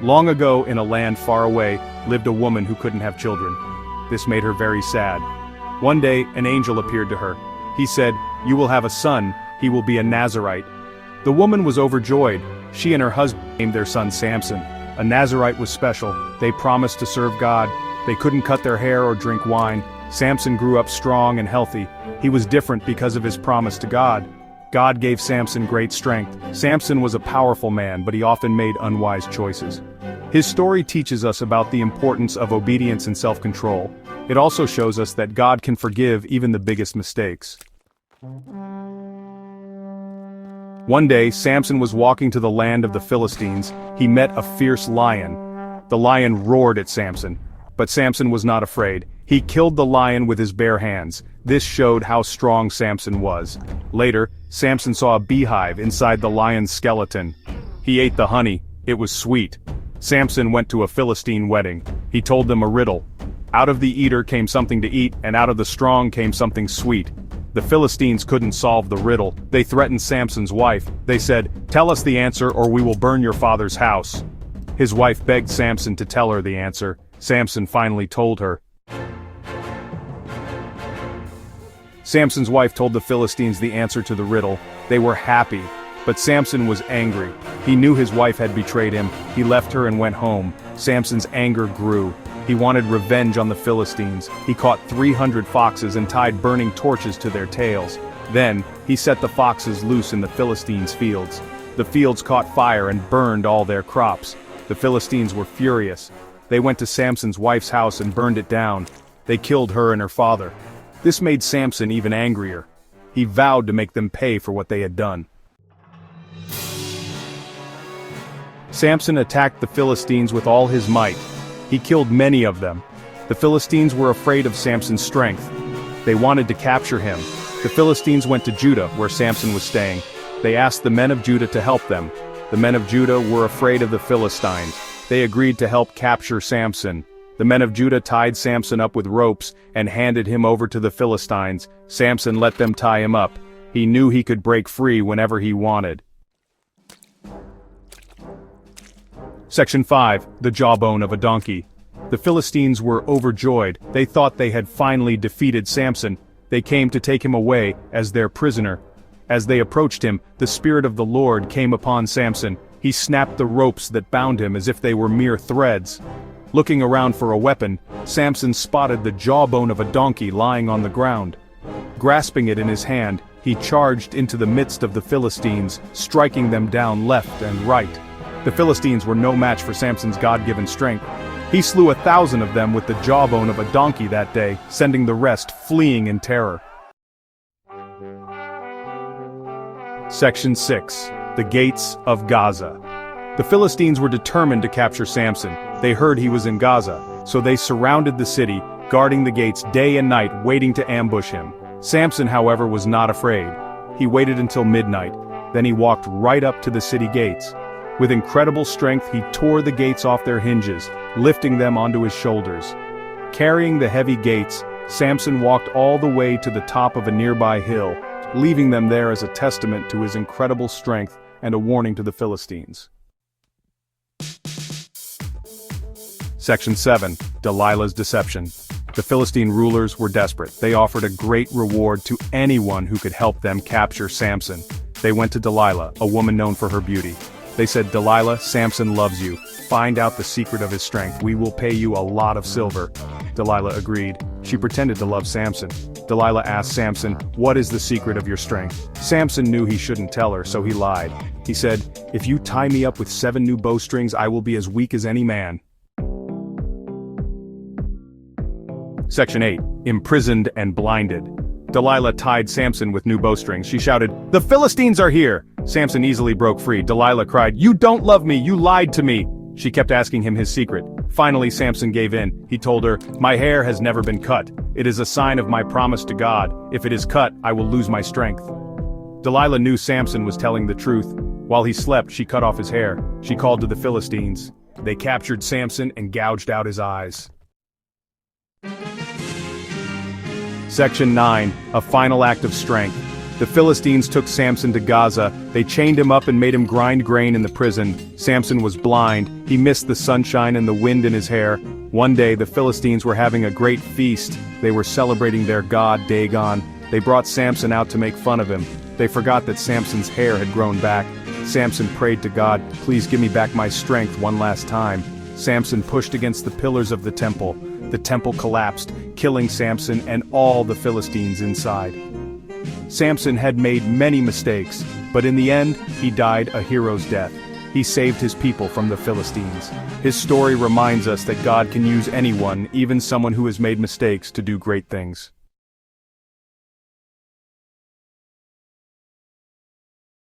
Long ago, in a land far away, lived a woman who couldn't have children. This made her very sad. One day, an angel appeared to her. He said, "You will have a son, he will be a Nazirite." The woman was overjoyed. She and her husband named their son Samson. A Nazirite was special. They promised to serve God. They couldn't cut their hair or drink wine. Samson grew up strong and healthy. He was different because of his promise to God. God gave Samson great strength. Samson was a powerful man, but he often made unwise choices. His story teaches us about the importance of obedience and self-control. It also shows us that God can forgive even the biggest mistakes. One day, Samson was walking to the land of the Philistines. He met a fierce lion. The lion roared at Samson. But Samson was not afraid. He killed the lion with his bare hands. This showed how strong Samson was. Later, Samson saw a beehive inside the lion's skeleton. He ate the honey. It was sweet. Samson went to a Philistine wedding. He told them a riddle. Out of the eater came something to eat, and out of the strong came something sweet. The Philistines couldn't solve the riddle. They threatened Samson's wife. They said, "Tell us the answer or we will burn your father's house." His wife begged Samson to tell her the answer. Samson finally told her. Samson's wife told the Philistines the answer to the riddle. They were happy, but Samson was angry. He knew his wife had betrayed him. He left her and went home. Samson's anger grew. He wanted revenge on the Philistines. He caught 300 foxes and tied burning torches to their tails. Then, he set the foxes loose in the Philistines' fields. The fields caught fire and burned all their crops. The Philistines were furious. They went to Samson's wife's house and burned it down. They killed her and her father. This made Samson even angrier. He vowed to make them pay for what they had done. Samson attacked the Philistines with all his might. He killed many of them. The Philistines were afraid of Samson's strength. They wanted to capture him. The Philistines went to Judah, where Samson was staying. They asked the men of Judah to help them. The men of Judah were afraid of the Philistines. They agreed to help capture Samson. The men of Judah tied Samson up with ropes and handed him over to the Philistines. Samson let them tie him up. He knew he could break free whenever he wanted. Section 5. The Jawbone of a Donkey. The Philistines were overjoyed. They thought they had finally defeated Samson. They came to take him away as their prisoner. As they approached him, the Spirit of the Lord came upon Samson. He snapped the ropes that bound him as if they were mere threads. Looking around for a weapon, Samson spotted the jawbone of a donkey lying on the ground. Grasping it in his hand, he charged into the midst of the Philistines, striking them down left and right. The Philistines were no match for Samson's God-given strength. He slew 1,000 of them with the jawbone of a donkey that day, sending the rest fleeing in terror. Section 6. The Gates of Gaza. The Philistines were determined to capture Samson. They heard he was in Gaza, so they surrounded the city, guarding the gates day and night, waiting to ambush him. Samson, however, was not afraid. He waited until midnight. Then he walked right up to the city gates. With incredible strength, he tore the gates off their hinges, lifting them onto his shoulders. Carrying the heavy gates, Samson walked all the way to the top of a nearby hill, leaving them there as a testament to his incredible strength and a warning to the Philistines. Section 7. Delilah's Deception. The Philistine rulers were desperate. They offered a great reward to anyone who could help them capture Samson. They went to Delilah, a woman known for her beauty. They said, "Delilah, Samson loves you. Find out the secret of his strength. We will pay you a lot of silver." Delilah agreed. She pretended to love Samson. Delilah asked Samson, "What is the secret of your strength?" Samson knew he shouldn't tell her, so he lied. He said, "If you tie me up with 7 new bowstrings, I will be as weak as any man." Section 8. Imprisoned and Blinded. Delilah tied Samson with new bowstrings. She shouted, "The Philistines are here!" Samson easily broke free. Delilah cried, "You don't love me! You lied to me!" She kept asking him his secret. Finally, Samson gave in. He told her, "My hair has never been cut. It is a sign of my promise to God. If it is cut, I will lose my strength." Delilah knew Samson was telling the truth. While he slept, she cut off his hair. She called to the Philistines. They captured Samson and gouged out his eyes. Section 9. A Final Act of Strength. The Philistines took Samson to Gaza. They chained him up and made him grind grain in the prison. Samson was blind. He missed the sunshine and the wind in his hair. One day, the Philistines were having a great feast. They were celebrating their god, Dagon. They brought Samson out to make fun of him. They forgot that Samson's hair had grown back. Samson prayed to God, "Please give me back my strength one last time." Samson pushed against the pillars of the temple. The temple collapsed, killing Samson and all the Philistines inside. Samson had made many mistakes, but in the end, he died a hero's death. He saved his people from the Philistines. His story reminds us that God can use anyone, even someone who has made mistakes, to do great things.